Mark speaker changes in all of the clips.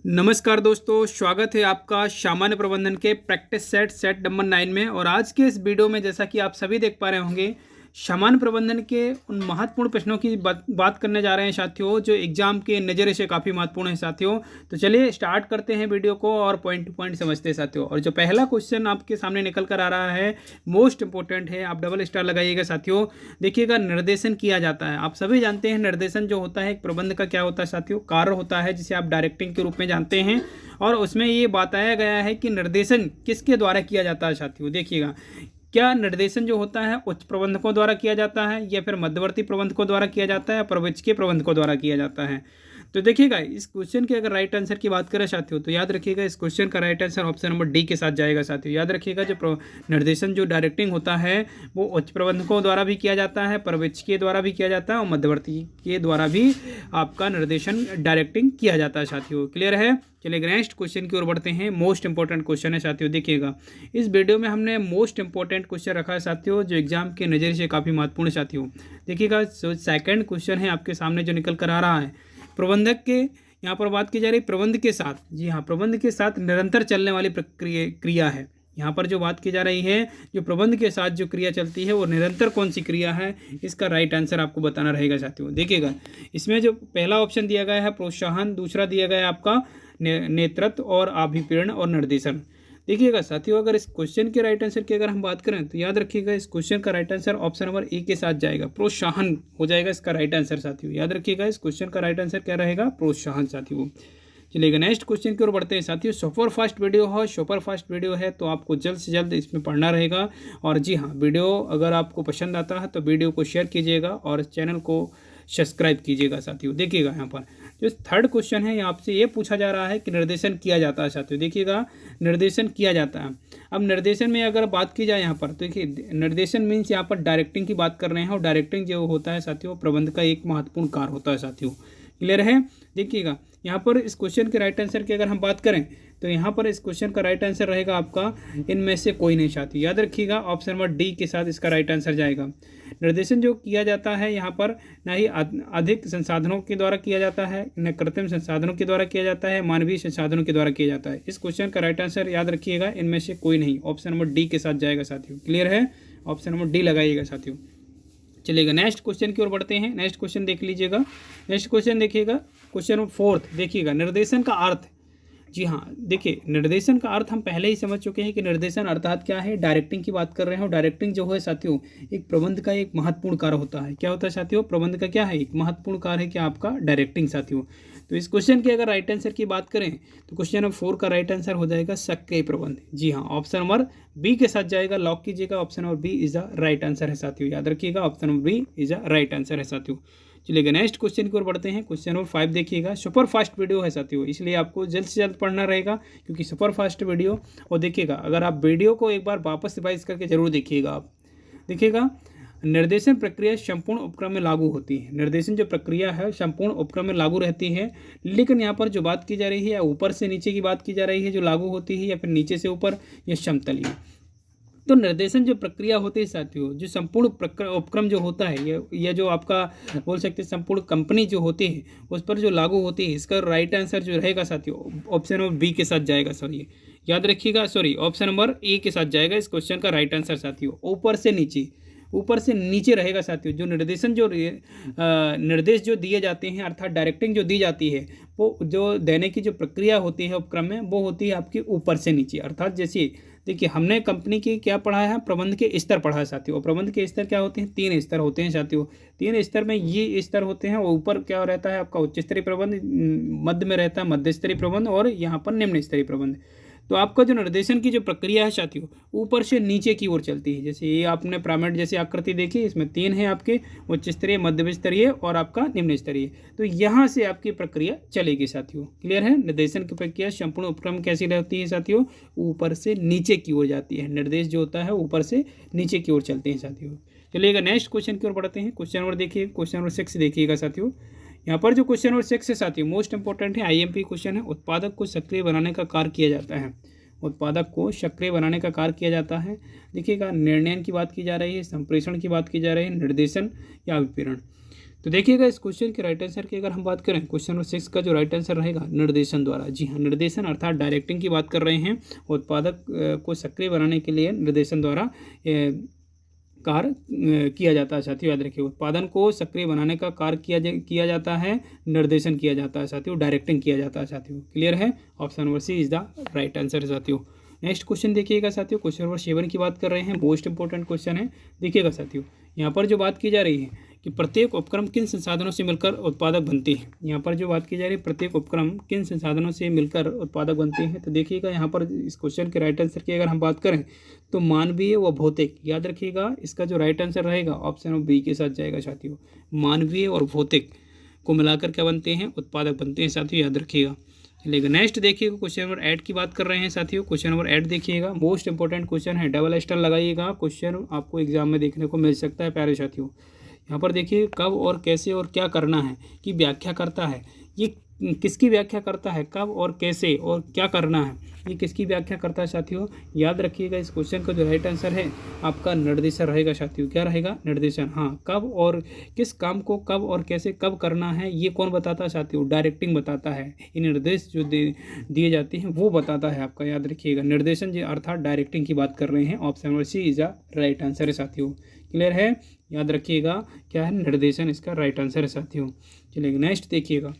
Speaker 1: नमस्कार दोस्तों, स्वागत है आपका सामान्य प्रबंधन के प्रैक्टिस सेट नंबर 9 में। और आज के इस वीडियो में जैसा कि आप सभी देख पा रहे होंगे, सामान्य प्रबंधन के उन महत्वपूर्ण प्रश्नों की बात करने जा रहे हैं साथियों, जो एग्जाम के नज़रिए से काफ़ी महत्वपूर्ण है साथियों। तो चलिए स्टार्ट करते हैं वीडियो को और पॉइंट टू पॉइंट समझते हैं साथियों। और जो पहला क्वेश्चन आपके सामने निकल कर आ रहा है, मोस्ट इंपॉर्टेंट है, आप डबल स्टार लगाइएगा साथियों। देखिएगा, निर्देशन किया जाता है। आप सभी जानते हैं निर्देशन जो होता है एक प्रबंध का क्या होता है साथियों, कार्य होता है जिसे आप डायरेक्टिंग के रूप में जानते हैं। और उसमें ये बताया गया है कि निर्देशन किसके द्वारा किया जाता है साथियों। देखिएगा, क्या निर्देशन जो होता है उच्च प्रबंधकों द्वारा किया जाता है, या फिर मध्यवर्ती प्रबंधकों द्वारा किया जाता है, या पर्यवेक्षकीय प्रबंधकों द्वारा किया जाता है। तो देखिएगा, इस क्वेश्चन के अगर राइट आंसर की बात करें साथियों, तो याद रखिएगा इस क्वेश्चन का right answer option number D के साथ जाएगा साथियों। याद रखिएगा, जो निर्देशन जो डायरेक्टिंग होता है वो उच्च प्रबंधकों द्वारा भी किया जाता है, पर्यवेक्षकीय द्वारा भी किया जाता है, और मध्यवर्ती के द्वारा भी आपका निर्देशन डायरेक्टिंग किया जाता है साथियों। क्लियर है। चलिए नेक्स्ट क्वेश्चन की ओर बढ़ते हैं। मोस्ट इंपॉर्टेंट क्वेश्चन है साथियों। देखिएगा, इस वीडियो में हमने मोस्ट इंपॉर्टेंट क्वेश्चन रखा है साथियों, जो एग्जाम के नज़रिए से काफ़ी महत्वपूर्ण है साथियों। देखिएगा, जो सेकंड क्वेश्चन है आपके सामने जो निकल कर आ रहा है, प्रबंधक के यहाँ पर बात की जा रही प्रबंध के साथ, जी हाँ, प्रबंध के साथ निरंतर चलने वाली क्रिया है। यहाँ पर जो बात की जा रही है, जो प्रबंध के साथ जो क्रिया चलती है वो निरंतर कौन सी क्रिया है, इसका राइट आंसर आपको बताना रहेगा साथियों। देखिएगा, इसमें जो पहला ऑप्शन दिया गया है प्रोत्साहन, दूसरा दिया गया है आपका नेतृत्व और अभिप्रेरण और निर्देशन। देखिएगा साथियों, अगर इस क्वेश्चन के राइट आंसर की अगर हम बात करें तो याद रखिएगा इस क्वेश्चन का राइट आंसर ऑप्शन नंबर ए के साथ जाएगा, प्रोत्साहन हो जाएगा इसका राइट आंसर साथियों। याद रखिएगा इस क्वेश्चन का राइट आंसर क्या रहेगा, प्रोत्साहन साथियों। चलिएगा नेक्स्ट क्वेश्चन की ओर बढ़ते हैं साथियों। सुपर फास्ट वीडियो है तो आपको जल्द से जल्द इसमें पढ़ना रहेगा। और जी हाँ, वीडियो अगर आपको पसंद आता है तो वीडियो को शेयर कीजिएगा और चैनल को सब्सक्राइब कीजिएगा साथियों। देखिएगा, यहाँ पर जो थर्ड क्वेश्चन है यहाँ आपसे ये पूछा जा रहा है कि निर्देशन किया जाता है साथियों। देखिएगा, निर्देशन किया जाता है। अब निर्देशन में अगर बात की जाए यहाँ पर, तो देखिए निर्देशन मीन्स यहाँ पर डायरेक्टिंग की बात कर रहे हैं, और डायरेक्टिंग जो होता है साथियों प्रबंध का एक महत्वपूर्ण कार्य होता है साथियों। क्लियर है। देखिएगा, यहाँ पर इस क्वेश्चन के राइट आंसर की अगर हम बात करें तो यहाँ पर इस क्वेश्चन का राइट आंसर रहेगा आपका इनमें से कोई नहीं साथी। याद रखिएगा ऑप्शन नंबर डी के साथ इसका राइट आंसर जाएगा। निर्देशन जो किया जाता है यहाँ पर ना ही अधिक संसाधनों के द्वारा किया जाता है, न कृत्रिम संसाधनों के द्वारा किया जाता है, मानवीय संसाधनों के द्वारा किया जाता है। इस क्वेश्चन का राइट आंसर याद रखिएगा इनमें से कोई नहीं, ऑप्शन नंबर डी के साथ जाएगा साथियों। क्लियर है, ऑप्शन नंबर डी लगाइएगा साथियों। चलिएगा नेक्स्ट क्वेश्चन की ओर बढ़ते हैं। नेक्स्ट क्वेश्चन देख लीजिएगा। नेक्स्ट क्वेश्चन देखिएगा, क्वेश्चन नंबर फोर्थ। देखिएगा, निर्देशन का अर्थ। जी हाँ, देखिए निर्देशन का अर्थ हम पहले ही समझ चुके हैं कि निर्देशन अर्थात क्या है, डायरेक्टिंग की बात कर रहे हैं। और डायरेक्टिंग जो है साथियों एक प्रबंध का एक महत्वपूर्ण कार्य होता है। क्या होता है साथियों, प्रबंध का क्या है, एक महत्वपूर्ण कार्य है क्या आपका, डायरेक्टिंग साथियों। तो इस क्वेश्चन के अगर राइट आंसर की बात करें तो क्वेश्चन नंबर 4 का राइट आंसर हो जाएगा सक्रिय प्रबंध। जी हाँ, ऑप्शन नंबर बी के साथ जाएगा, लॉक कीजिएगा। Option number B is the right answer है साथियों। याद रखिएगा option number B is the right answer है साथियों। चलिएगा नेक्स्ट क्वेश्चन की ओर बढ़ते हैं। क्वेश्चन नंबर 5 देखिएगा, सुपर फास्ट वीडियो है साथियों, इसलिए आपको जल्द से जल्द पढ़ना रहेगा क्योंकि सुपर फास्ट वीडियो। और देखिएगा, अगर आप वीडियो को एक बार वापस रिवाइज करके जरूर देखिएगा। आप देखिएगा, निर्देशन प्रक्रिया संपूर्ण उपक्रम में लागू होती है। निर्देशन जो प्रक्रिया है संपूर्ण उपक्रम में लागू रहती है, लेकिन यहाँ पर जो बात की जा रही है या ऊपर से नीचे की बात की जा रही है जो लागू होती है, या फिर नीचे से ऊपर, या समतलीय। तो निर्देशन जो प्रक्रिया होती है साथियों, जो संपूर्ण उपक्रम जो होता है, या जो आपका बोल सकते हैं संपूर्ण कंपनी जो होती है उस पर जो लागू होती है, इसका राइट आंसर जो रहेगा साथियों ऑप्शन नंबर बी के साथ जाएगा। सॉरी, याद रखिएगा, सॉरी, ऑप्शन नंबर ए के साथ जाएगा इस क्वेश्चन का राइट आंसर साथियों। ऊपर से नीचे रहेगा साथियों। जो निर्देशन जो निर्देश जो दिए जाते हैं अर्थात डायरेक्टिंग जो दी जाती है, वो जो देने की जो प्रक्रिया होती है उपक्रम में, वो होती है आपकी ऊपर से नीचे। अर्थात जैसे देखिए, हमने कंपनी की क्या पढ़ा है, प्रबंध के स्तर पढ़ा है साथियों। प्रबंध के स्तर क्या होते हैं, 3 स्तर होते हैं साथियों। 3 स्तर में ये स्तर होते हैं। ऊपर क्या रहता है आपका उच्च स्तरीय प्रबंध, मध्य में रहता है मध्य स्तरीय प्रबंध, और यहाँ पर निम्न स्तरीय प्रबंध। तो आपका जो निर्देशन की जो प्रक्रिया है साथियों ऊपर से नीचे की ओर चलती है। जैसे ये आपने पिरामिड जैसी आकृति देखी, इसमें 3 है आपके, उच्च स्तरीय, मध्य स्तरीय और आपका निम्न स्तरीय। तो यहाँ से आपकी प्रक्रिया चलेगी साथियों। क्लियर है। निर्देशन की प्रक्रिया संपूर्ण उपक्रम कैसी रहती है साथियों, ऊपर से नीचे की ओर जाती है। निर्देश जो होता है ऊपर से नीचे की ओर चलते हैं साथियों। चलिएगा नेक्स्ट क्वेश्चन की ओर बढ़ते हैं। क्वेश्चन नंबर देखिए, क्वेश्चन नंबर 6 देखिएगा साथियों। यहाँ पर जो क्वेश्चन नंबर 6 है साथियों मोस्ट इंपॉर्टेंट है, आईएमपी क्वेश्चन है। उत्पादक को सक्रिय बनाने का कार्य किया जाता है। उत्पादक को सक्रिय बनाने का कार्य किया जाता है। देखिएगा, निर्णयन की बात की जा रही है, संप्रेषण की बात की जा रही है, निर्देशन या अभिप्रेरण। तो देखिएगा इस क्वेश्चन के राइट आंसर की अगर हम बात करें, क्वेश्चन नंबर 6 का जो राइट आंसर रहेगा निर्देशन द्वारा। जी हाँ, निर्देशन अर्थात डायरेक्टिंग की बात कर रहे हैं। उत्पादक को सक्रिय बनाने के लिए निर्देशन द्वारा कार्य किया जाता है साथियों, याद रखिए। उत्पादन को सक्रिय बनाने का कार्य किया जाता है, निर्देशन किया जाता है साथियों, डायरेक्टिंग किया जाता है साथियों। क्लियर है? Option number C is the right answer साथियों। नेक्स्ट क्वेश्चन देखिएगा साथियों, क्वेश्चन नंबर 7 की बात कर रहे हैं। मोस्ट इंपॉर्टेंट क्वेश्चन है। देखिएगा साथियों, यहाँ पर जो बात की जा रही है कि प्रत्येक उपक्रम किन संसाधनों से मिलकर उत्पादक बनती है। यहाँ पर जो बात की जा रही है, प्रत्येक उपक्रम किन संसाधनों से मिलकर उत्पादक बनते हैं। तो देखिएगा यहाँ पर इस क्वेश्चन के राइट आंसर की अगर हम बात करें तो मानवीय व भौतिक, याद रखिएगा इसका जो राइट आंसर रहेगा ऑप्शन नंबर बी के साथ जाएगा साथियों। मानवीय और भौतिक को मिलाकर क्या बनते हैं, उत्पादक बनते हैं साथियों, याद रखिएगा। चलिएगा नेक्स्ट देखिएगा, क्वेश्चन नंबर 8 की बात कर रहे हैं साथियों। क्वेश्चन नंबर 8 देखिएगा, मोस्ट इंपॉर्टेंट क्वेश्चन है, डबल स्टार लगाइएगा। क्वेश्चन आपको एग्जाम में देखने को मिल सकता है प्यारे साथियों। यहाँ पर देखिए कब और कैसे और क्या करना है की व्याख्या करता है। ये किसकी व्याख्या करता है, कब और कैसे और क्या करना है, ये किसकी व्याख्या करता है साथियों। याद रखिएगा इस क्वेश्चन का जो राइट आंसर है आपका निर्देशन रहेगा साथियों। क्या रहेगा, निर्देशन। हाँ, कब और किस काम को कब और कैसे कब करना है ये कौन बताता है साथियों, डायरेक्टिंग बताता है। ये निर्देश जो दिए जाते हैं वो बताता है आपका, याद रखिएगा। निर्देशन जो अर्थात डायरेक्टिंग की बात कर रहे हैं। Option number C is the right answer है साथियों। क्लियर है? याद रखिएगा क्या है, निर्देशन इसका राइट आंसर है साथियों। चलिए नेक्स्ट देखिएगा,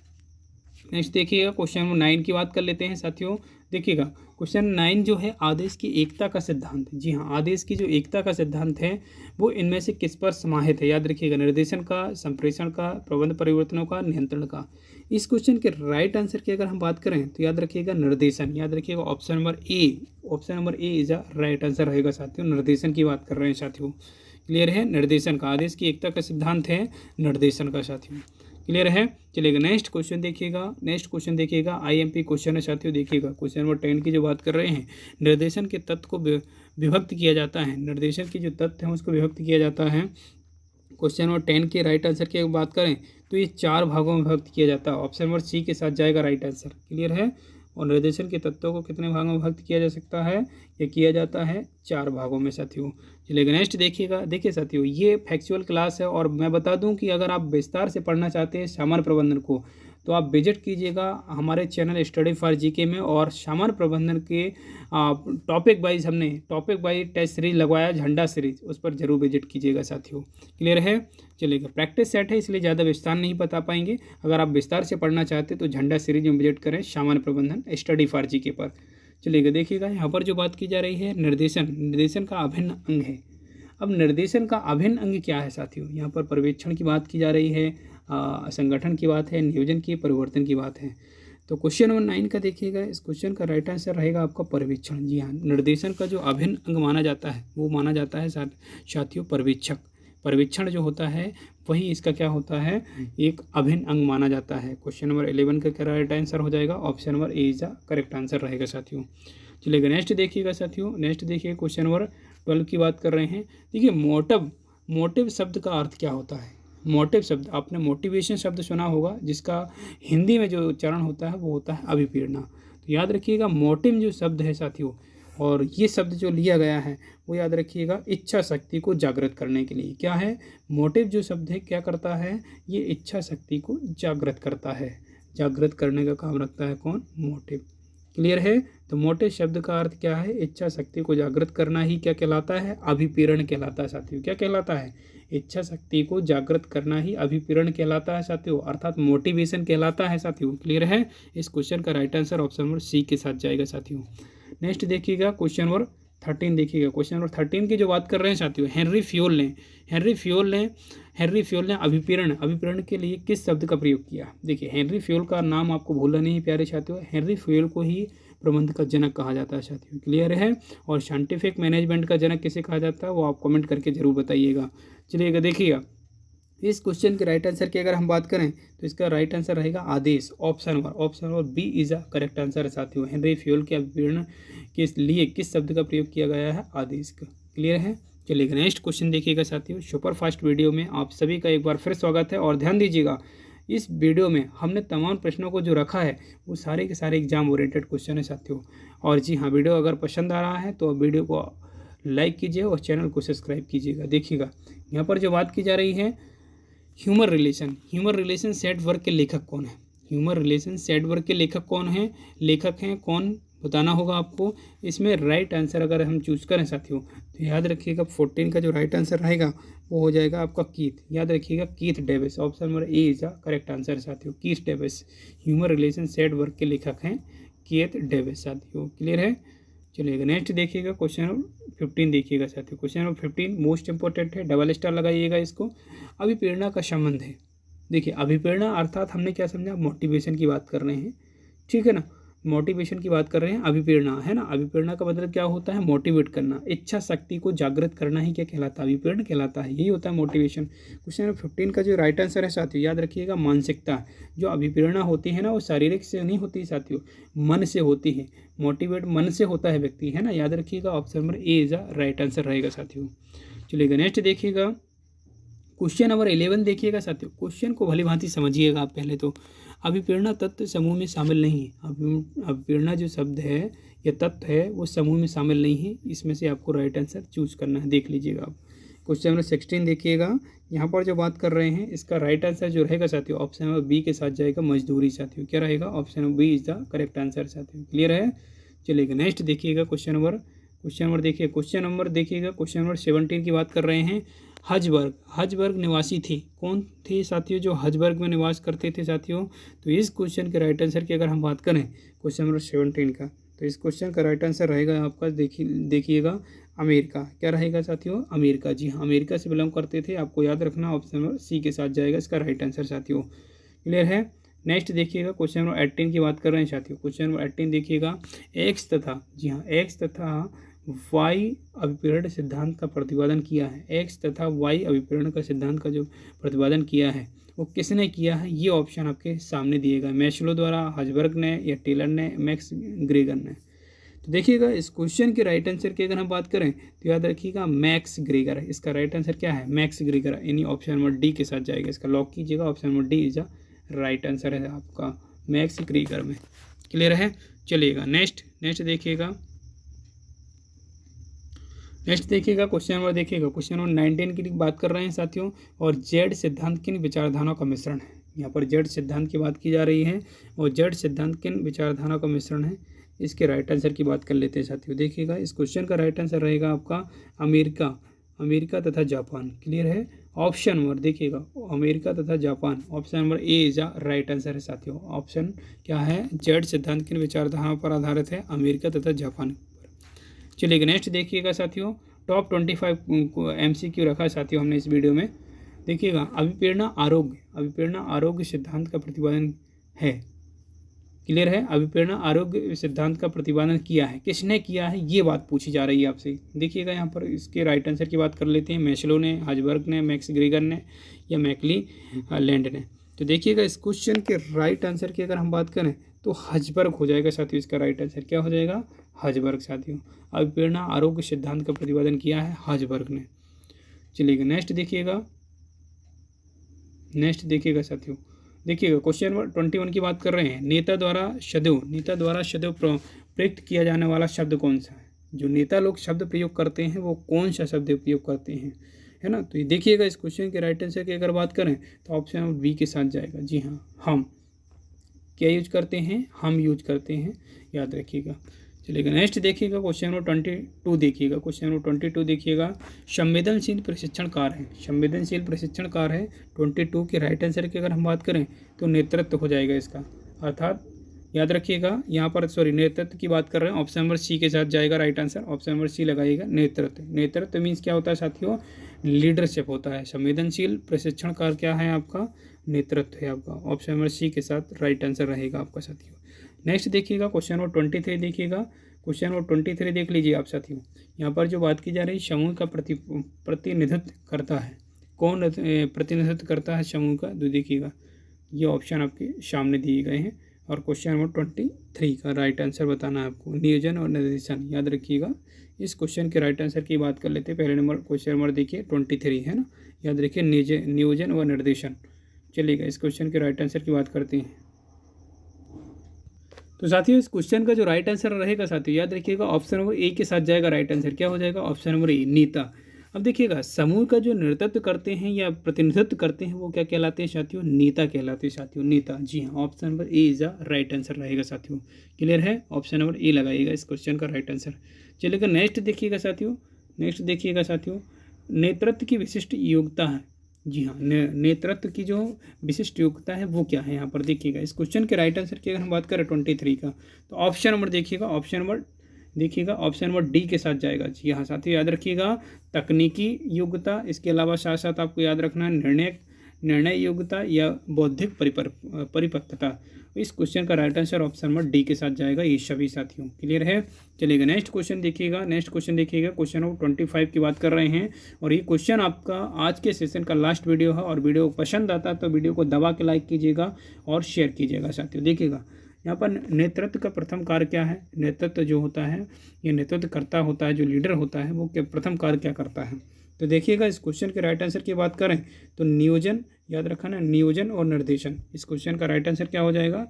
Speaker 1: क्वेश्चन नंबर 9 की बात कर लेते हैं साथियों। देखिएगा क्वेश्चन 9 जो है आदेश की एकता का सिद्धांत। जी हाँ, आदेश की जो एकता का सिद्धांत है वो इनमें से किस पर समाहित है। याद रखिएगा, निर्देशन का, संप्रेषण का, प्रबंध परिवर्तनों का, नियंत्रण का। इस क्वेश्चन के राइट आंसर की अगर हम बात करें तो याद रखिएगा निर्देशन। याद रखिएगा option number A is the right answer रहेगा साथियों। निर्देशन की बात कर रहे हैं साथियों। क्लियर है? निर्देशन का, आदेश की एकता का सिद्धांत है निर्देशन का साथियों। क्लियर है? चलिएगा नेक्स्ट क्वेश्चन देखिएगा, आईएमपी क्वेश्चन है साथियों। देखिएगा क्वेश्चन नंबर 10 की जो बात कर रहे हैं, निर्देशन के तत्व को विभक्त किया जाता है। निर्देशन के जो तत्व हैं उसको विभक्त किया जाता है। क्वेश्चन नंबर 10 के राइट आंसर की बात करें तो ये 4 भागों में विभक्त किया जाता है। ऑप्शन नंबर सी के साथ जाएगा राइट आंसर। क्लियर है? और निर्देशन के तत्वों को कितने भागों में विभक्त किया जा सकता है, ये किया जाता है 4 भागों में साथियों। चलिए नेक्स्ट देखिएगा। देखिए साथियों, ये फैक्चुअल क्लास है और मैं बता दूं कि अगर आप विस्तार से पढ़ना चाहते हैं सामान्य प्रबंधन को तो आप विजिट कीजिएगा हमारे चैनल स्टडी फॉर जीके में। और सामान्य प्रबंधन के टॉपिक वाइज हमने टेस्ट सीरीज लगवाया, झंडा सीरीज, उस पर जरूर विजिट कीजिएगा साथियों। क्लियर है? चलिएगा प्रैक्टिस सेट है इसलिए ज़्यादा विस्तार नहीं बता पाएंगे। अगर आप विस्तार से पढ़ना चाहते हैं तो झंडा सीरीज में विजिट करें, सामान्य प्रबंधन स्टडी फॉर जीके पर। चलिएगा देखिएगा यहाँ पर जो बात की जा रही है, निर्देशन का अभिन्न अंग है। अब निर्देशन का अभिन्न अंग क्या है साथियों, यहाँ पर पर्यवेक्षण की बात की जा रही है, संगठन की बात है, नियोजन की, परिवर्तन की बात है। तो क्वेश्चन नंबर 9 का देखिएगा, इस क्वेश्चन का राइट आंसर रहेगा आपका पर्यवेक्षण। जी हाँ, निर्देशन का जो अभिन्न अंग माना जाता है वो माना जाता है साथियों पर्यवेक्षक। पर्यवेक्षण जो होता है वही इसका क्या होता है, एक अभिन्न अंग माना जाता है। क्वेश्चन नंबर 11 का क्या राइट आंसर हो जाएगा, option number A is the correct answer रहेगा साथियों। चलिएगा नेक्स्ट देखिएगा साथियों, क्वेश्चन नंबर 12 की बात कर रहे हैं। देखिए मोटिव शब्द का अर्थ क्या होता है। मोटिव शब्द, आपने मोटिवेशन शब्द सुना होगा जिसका हिंदी में जो उच्चारण होता है वो होता है अभिप्रेरणा। तो याद रखिएगा मोटिव जो शब्द है साथियों, और ये शब्द जो लिया गया है वो याद रखिएगा इच्छा शक्ति को जागृत करने के लिए। क्या है, मोटिव जो शब्द है क्या करता है, ये इच्छा शक्ति को जागृत करता है। जागृत करने का काम रखता है कौन, मोटिव। क्लियर है? तो मोटिव शब्द का अर्थ क्या है, इच्छा शक्ति को जागृत करना ही क्या कहलाता है, अभिप्रेरण कहलाता है साथियों। क्या कहलाता है, इच्छा शक्ति को जागृत करना ही अभिप्रेरण कहलाता है साथियों, अर्थात मोटिवेशन कहलाता है साथियों। क्लियर है? इस क्वेश्चन का right answer option number C के साथ जाएगा साथियों। नेक्स्ट देखिएगा क्वेश्चन नंबर 13 देखिएगा। क्वेश्चन नंबर 13 की जो बात कर रहे हैं साथियों, हेनरी फ्योल ने अभिप्रेरण के लिए किस शब्द का प्रयोग किया। देखिए हेनरी फ्योल का नाम आपको भूलना नहीं प्यारे साथियों, हेनरी फ्योल को ही प्रबंध का जनक कहा जाता है साथियों। क्लियर है? और साइंटिफिक मैनेजमेंट का जनक किसे कहा जाता है वो आप कमेंट करके जरूर बताइएगा। चलिएगा देखिएगा इस क्वेश्चन के राइट आंसर की अगर हम बात करें तो इसका राइट आंसर रहेगा Adesh. Option number B is the correct answer साथियों। हेनरी फ्योल के अभिप्रेरण के लिए किस शब्द का प्रयोग किया गया है, आदेश का। क्लियर है? चलिए नेक्स्ट क्वेश्चन देखिएगा साथियों। सुपर फास्ट वीडियो में आप सभी का एक बार फिर स्वागत है। और ध्यान दीजिएगा इस वीडियो में हमने तमाम प्रश्नों को जो रखा है वो सारे के सारे एग्जाम ओरिएंटेड क्वेश्चन है साथियों। और जी हाँ, वीडियो अगर पसंद आ रहा है तो वीडियो को लाइक कीजिए और चैनल को सब्सक्राइब कीजिएगा। देखिएगा यहाँ पर जो बात की जा रही है ह्यूमर रिलेशन सेट वर्क के लेखक कौन है? ह्यूमर रिलेशन सेट वर्क के लेखक कौन है? लेखक हैं कौन, बताना होगा आपको। इसमें राइट आंसर अगर हम चूज़ करें साथियों तो याद रखिएगा 14 का जो राइट आंसर रहेगा वो हो जाएगा आपका कीथ। याद रखिएगा Keith Davis, option number A is the correct answer साथियों, Keith Davis. Human relation set work के लेखक हैं कीथ डेविस साथियों। क्लियर है? चलिएगा नेक्स्ट देखिएगा क्वेश्चन नंबर 15 देखिएगा साथियों। क्वेश्चन नंबर 15 मोस्ट इंपॉर्टेंट है, डबल स्टार लगाइएगा इसको। अभिप्रेरणा का संबंध है। देखिए अभिप्रेरणा अर्थात हमने क्या समझा, मोटिवेशन की बात कर रहे हैं, ठीक है ना, मोटिवेशन की बात कर रहे हैं। अभिप्रेरणा है ना, अभिप्रेरणा का मतलब क्या होता है, मोटिवेट करना, इच्छा शक्ति को जागृत करना ही क्या कहलाता है, अभिप्रेरण कहलाता है, यही होता है मोटिवेशन। क्वेश्चन नंबर 15 का जो राइट आंसर है साथियों याद रखिएगा मानसिकता। जो अभिप्रेरणा होती है ना वो शारीरिक से नहीं होती साथियों, मन से होती है। मोटिवेट मन से होता है व्यक्ति, है ना, याद रखिएगा option number A is the right answer रहेगा साथियों। चलिएगा नेक्स्ट देखिएगा क्वेश्चन नंबर 11 देखिएगा साथियों। क्वेश्चन को भली भांति समझिएगा आप पहले तो। अभिप्रेरणा तत्व समूह में शामिल नहीं है। अभिप्रेरणा जो शब्द है या तत्व है वो समूह में शामिल नहीं है। इसमें से आपको राइट आंसर चूज करना है, देख लीजिएगा आप। क्वेश्चन नंबर 16 देखिएगा, यहाँ पर जो बात कर रहे हैं इसका राइट आंसर जो रहेगा साथियों ऑप्शन नंबर बी के साथ जाएगा, मजदूरी साथियों। क्या रहेगा, option number B is the correct answer साथियों। क्लियर है? चलिएगा नेक्स्ट देखिएगा क्वेश्चन नंबर देखिए क्वेश्चन नंबर देखिएगा क्वेश्चन नंबर 17 की बात कर रहे हैं। हजबर्ग निवासी थे, कौन थे साथियों जो हजबर्ग में निवास करते थे साथियों? तो इस क्वेश्चन के राइट आंसर की अगर हम बात करें क्वेश्चन नंबर 17 का, तो इस क्वेश्चन का राइट आंसर रहेगा आपका देखिएगा अमेरिका। क्या रहेगा साथियों, अमेरिका। जी हाँ, अमेरिका से बिलोंग करते थे, आपको याद रखना ऑप्शन नंबर सी के साथ जाएगा इसका राइट आंसर साथियों। क्लियर है? नेक्स्ट देखिएगा क्वेश्चन नंबर 18 की बात कर रहे हैं साथियों। क्वेश्चन नंबर 18 देखिएगा, एक्स तथा, जी हाँ, एक्स तथा वाई अभिप्रेरण सिद्धांत का प्रतिपादन किया है। एक्स तथा वाई अभिप्रेरण का सिद्धांत का जो प्रतिपादन किया है वो किसने किया है, ये ऑप्शन आपके सामने दिएगा। मैस्लो द्वारा, हजबर्ग ने, या टेलर ने, मैक्स ग्रेगर ने। तो देखिएगा इस क्वेश्चन के राइट आंसर की अगर हम बात करें तो याद रखिएगा मैक्स ग्रेगर है। इसका राइट आंसर क्या है, मैक्स ग्रेगर, यानी ऑप्शन नंबर डी के साथ जाएगा। इसका लॉक कीजिएगा, option number D is the right answer है आपका मैक्स ग्रेगर में। क्लियर है? चलिएगा नेक्स्ट देखिएगा क्वेश्चन नंबर क्वेश्चन नंबर 19 की बात कर रहे हैं साथियों। और जेड सिद्धांत किन विचारधाराओं का मिश्रण है? यहाँ पर जेड सिद्धांत की बात की जा रही है और जेड सिद्धांत किन विचारधाराओं का मिश्रण है, इसके राइट आंसर की बात कर लेते हैं साथियों। देखिएगा इस क्वेश्चन का राइट आंसर रहेगा आपका अमेरिका तथा जापान। क्लियर है? ऑप्शन नंबर देखिएगा अमेरिका तथा Japan, option number A is the right answer है साथियों। ऑप्शन क्या है, जेड सिद्धांत किन विचारधाराओं पर आधारित है, अमेरिका तथा जापान। चलिए नेक्स्ट देखिएगा साथियों, टॉप 25 MCQ रखा है साथियों हमने इस वीडियो में। देखिएगा अभिप्रेरणा आरोग्य सिद्धांत का प्रतिपादन है। क्लियर है? अभिप्रेरणा आरोग्य सिद्धांत का प्रतिपादन किया है, किसने किया है, ये बात पूछी जा रही है आपसे। देखिएगा यहाँ पर इसके राइट आंसर की बात कर लेते हैं। मैस्लो ने, हजबर्ग ने, मैक्स ग्रेगर ने, या मैकली लैंड ने। तो देखिएगा इस क्वेश्चन के राइट आंसर की अगर हम बात करें तो हजबर्ग हो जाएगा साथियों। इसका राइट आंसर क्या हो जाएगा, हजबर्ग साथियों। अभिप्रेरणा आरोग्य सिद्धांत का प्रतिपादन किया है हजबर्ग ने। चलिएगा नेक्स्ट देखिएगा साथियों। देखिएगा क्वेश्चन नंबर 21 की बात कर रहे हैं। नेता द्वारा सदैव प्रयुक्त किया जाने वाला शब्द कौन सा है? जो नेता लोग शब्द प्रयोग करते हैं वो कौन सा शब्द प्रयोग करते हैं, है ना। तो ये देखिएगा इस क्वेश्चन के राइट आंसर की अगर बात करें तो ऑप्शन नंबर बी के साथ जाएगा। जी हाँ, हम क्या यूज करते हैं, हम यूज करते हैं, याद रखिएगा। चलिएगा नेक्स्ट देखिएगा क्वेश्चन नंबर 22 देखिएगा। क्वेश्चन नंबर 22 देखिएगा, संवेदनशील प्रशिक्षण कार्य है। 22 के राइट आंसर की अगर हम बात करें तो नेतृत्व हो जाएगा इसका, अर्थात याद रखिएगा यहाँ पर नेतृत्व की बात कर रहे हैं, ऑप्शन नंबर सी के साथ जाएगा right answer. Option number C लगाइएगा, नेतृत्व मीन्स क्या होता है साथियों, लीडरशिप होता है। संवेदनशील प्रशिक्षण कार्य क्या है आपका, नेतृत्व है आपका। ऑप्शन नंबर सी के साथ राइट आंसर रहेगा आपका साथियों। नेक्स्ट देखिएगा क्वेश्चन नंबर 23 देखिएगा। क्वेश्चन नंबर 23 देख लीजिए आप साथियों। यहाँ पर जो बात की जा रही है समूह का प्रतिनिधित्व करता है, कौन प्रतिनिधित्व करता है समूह का, तो देखिएगा ये ऑप्शन आपके सामने दिए गए हैं। और क्वेश्चन नंबर 23 का राइट आंसर बताना है आपको, नियोजन और निर्देशन। याद रखिएगा इस क्वेश्चन के राइट आंसर की बात कर लेते हैं। पहले नंबर क्वेश्चन नंबर देखिए 23 है ना, याद रखिए नियोजन व निर्देशन। चलिएगा इस क्वेश्चन के राइट आंसर की बात करते हैं। तो साथियों इस क्वेश्चन का जो राइट आंसर रहेगा साथियों याद रखिएगा ऑप्शन नंबर ए के साथ जाएगा राइट आंसर। क्या हो जाएगा, ऑप्शन नंबर ए, नेता। अब देखिएगा, समूह का जो नेतृत्व करते हैं या प्रतिनिधित्व करते हैं वो क्या कहलाते हैं साथियों? नेता कहलाते हैं साथियों, नेता। जी हाँ, option number A is the right answer रहेगा साथियों। क्लियर है? ऑप्शन नंबर ए लगाइएगा इस क्वेश्चन का राइट आंसर। चलिएगा नेक्स्ट देखिएगा साथियों, नेक्स्ट देखिएगा साथियों, नेतृत्व की विशिष्ट योग्यता है। जी हाँ, नेतृत्व की जो विशिष्ट योग्यता है वो क्या है यहाँ पर देखिएगा। इस क्वेश्चन के राइट आंसर की अगर हम बात करें 23 का, तो ऑप्शन नंबर देखिएगा, ऑप्शन नंबर देखिएगा, ऑप्शन नंबर डी के साथ जाएगा। जी हाँ साथियों, याद रखिएगा, तकनीकी योग्यता, इसके अलावा साथ साथ आपको याद रखना निर्णय योग्यता या बौद्धिक परिपक्वता। इस क्वेश्चन का right answer option number D के साथ जाएगा ये सभी साथियों। क्लियर है? चलिएगा नेक्स्ट क्वेश्चन देखिएगा, नेक्स्ट क्वेश्चन देखिएगा, क्वेश्चन नंबर 25 की बात कर रहे हैं और ये क्वेश्चन आपका आज के सेशन का लास्ट वीडियो है। और वीडियो पसंद आता है तो वीडियो को दबा के लाइक कीजिएगा और शेयर कीजिएगा साथियों। देखिएगा यहाँ पर नेतृत्व का प्रथम कार्य क्या है? नेतृत्व जो होता है, ये नेतृत्व करता होता है, जो लीडर होता है वो प्रथम कार्य क्या करता है? तो देखिएगा इस क्वेश्चन के राइट आंसर की बात करें तो नियोजन, याद रखा ना, नियोजन और निर्देशन। इस क्वेश्चन का राइट आंसर क्या हो जाएगा?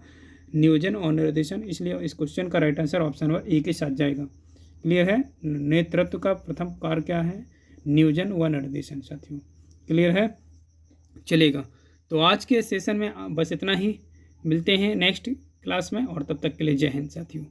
Speaker 1: नियोजन और निर्देशन। इसलिए इस क्वेश्चन का राइट आंसर ऑप्शन नंबर ए के साथ जाएगा। क्लियर है? नेतृत्व का प्रथम कार्य क्या है? नियोजन व निर्देशन साथियों। क्लियर है? चलेगा, तो आज के सेशन में बस इतना ही। मिलते हैं नेक्स्ट क्लास में और तब तक के लिए जय हिंद साथियों।